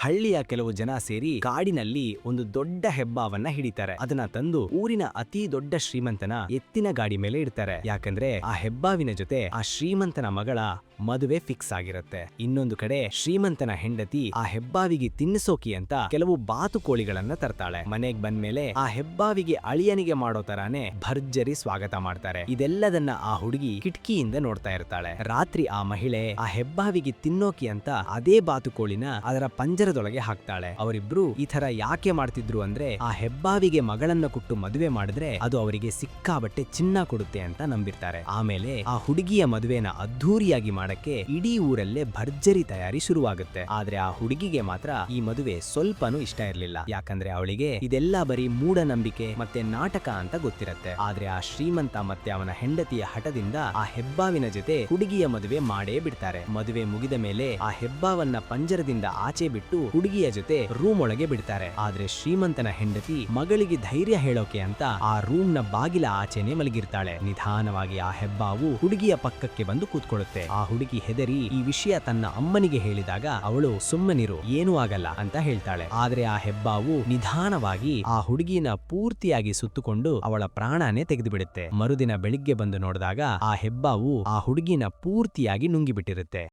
ಹಳ್ಳಿಯ ಕೆಲವು ಜನ ಸೇರಿ ಕಾಡಿನಲ್ಲಿ ಒಂದು ದೊಡ್ಡ ಹೆಬ್ಬಾವನ್ನ ಹಿಡಿತಾರೆ. ಅದನ್ನ ತಂದು ಊರಿನ ಅತಿ ದೊಡ್ಡ ಶ್ರೀಮಂತನ ಎತ್ತಿನ ಗಾಡಿ ಮೇಲೆ ಇಡ್ತಾರೆ. ಯಾಕಂದ್ರೆ ಆ ಹೆಬ್ಬಾವಿನ ಜೊತೆ ಆ ಶ್ರೀಮಂತನ ಮಗಳ ಮದುವೆ ಫಿಕ್ಸ್ ಆಗಿರುತ್ತೆ. ಇನ್ನೊಂದು ಕಡೆ ಶ್ರೀಮಂತನ ಹೆಂಡತಿ ಆ ಹೆಬ್ಬಾವಿಗೆ ತಿನ್ನಿಸೋಕಿ ಅಂತ ಕೆಲವು ಬಾತುಕೋಳಿಗಳನ್ನ ತರ್ತಾಳೆ. ಮನೆಗ್ ಬಂದ್ಮೇಲೆ ಆ ಹೆಬ್ಬಾವಿಗೆ ಅಳಿಯನಿಗೆ ಮಾಡೋ ತರಾನೇ ಭರ್ಜರಿ ಸ್ವಾಗತ ಮಾಡ್ತಾರೆ. ಇದೆಲ್ಲದನ್ನ ಆ ಹುಡುಗಿ ಕಿಟಕಿಯಿಂದ ನೋಡ್ತಾ ಇರ್ತಾಳೆ. ರಾತ್ರಿ ಆ ಮಹಿಳೆ ಆ ಹೆಬ್ಬಾವಿಗೆ ತಿನ್ನೋಕಿ ಅಂತ ಅದೇ ಬಾತುಕೋಳಿನ ಅದರ ಪಂಜರದೊಳಗೆ ಹಾಕ್ತಾಳೆ. ಅವರಿಬ್ರು ಈ ತರ ಯಾಕೆ ಮಾಡ್ತಿದ್ರು ಅಂದ್ರೆ ಆ ಹೆಬ್ಬಾವಿಗೆ ಮಗಳನ್ನ ಕೊಟ್ಟು ಮದುವೆ ಮಾಡಿದ್ರೆ ಅದು ಅವರಿಗೆ ಸಿಕ್ಕಾಬಟ್ಟೆ ಚಿನ್ನ ಕೊಡುತ್ತೆ ಅಂತ ನಂಬಿರ್ತಾರೆ. ಆಮೇಲೆ ಆ ಹುಡುಗಿಯ ಮದುವೆನ ಅದ್ಧೂರಿಯಾಗಿ ಮಾಡಕ್ಕೆ ಇಡೀ ಊರಲ್ಲೇ ಭರ್ಜರಿ ತಯಾರಿ ಶುರುವಾಗುತ್ತೆ. ಆದ್ರೆ ಆ ಹುಡುಗಿಗೆ ಮಾತ್ರ ಈ ಮದುವೆ ಸ್ವಲ್ಪನೂ ಇಷ್ಟ ಇರ್ಲಿಲ್ಲ. ಯಾಕಂದ್ರೆ ಅವಳಿಗೆ ಇದೆಲ್ಲ ಬರೀ ಮೂಢನಂಬಿಕೆ ಮತ್ತೆ ನಾಟಕ ಅಂತ ಗೊತ್ತಿರತ್ತೆ. ಆದ್ರೆ ಆ ಶ್ರೀಮಂತ ಮತ್ತೆ ಅವನ ಹೆಂಡತಿಯ ಹಠದಿಂದ ಆ ಹೆಬ್ಬಾವಿನ ಜೊತೆ ಹುಡುಗಿಯ ಮದುವೆ ಮಾಡೇ ಬಿಡ್ತಾರೆ. ಮದುವೆ ಮುಗಿದ ಮೇಲೆ ಆ ಹೆಬ್ಬಾವನ್ನ ಪಂಜರದಿಂದ ಆಚೆ ಬಿಟ್ಟು ಹುಡುಗಿಯ ಜೊತೆ ರೂಮ್ ಒಳಗೆ ಬಿಡ್ತಾರೆ. ಆದ್ರೆ ಶ್ರೀಮಂತನ ಹೆಂಡತಿ ಮಗಳಿಗೆ ಧೈರ್ಯ ಹೇಳೋಕೆ ಅಂತ ಆ ರೂಮ್ ನ ಬಾಗಿಲ ಆಚೆನೆ ಮಲಗಿರ್ತಾಳೆ. ನಿಧಾನವಾಗಿ ಆ ಹೆಬ್ಬಾವು ಹುಡುಗಿಯ ಪಕ್ಕಕ್ಕೆ ಬಂದು ಕೂತ್ಕೊಳ್ಳುತ್ತೆ. ಆ ಹುಡುಗಿ ಹೆದರಿ ಈ ವಿಷಯ ತನ್ನ ಅಮ್ಮನಿಗೆ ಹೇಳಿದಾಗ ಅವಳು ಸುಮ್ಮನಿರು, ಏನೂ ಆಗಲ್ಲ ಅಂತ ಹೇಳ್ತಾಳೆ. ಆದ್ರೆ ಆ ಹೆಬ್ಬಾವು ನಿಧಾನವಾಗಿ ಆ ಹುಡುಗಿನ ಪೂರ್ತಿಯಾಗಿ ಸುತ್ತುಕೊಂಡು ಅವಳ ಪ್ರಾಣನೇ ತೆಗೆದು ಬಿಡುತ್ತೆ. ಮರುದಿನ ಬೆಳಿಗ್ಗೆ ಬಂದು ನೋಡಿದಾಗ ಆ ಹೆಬ್ಬಾವು ಆ ಹುಡುಗಿನ ಪೂರ್ತಿಯಾಗಿ ನುಂಗಿಬಿಟ್ಟಿರುತ್ತೆ.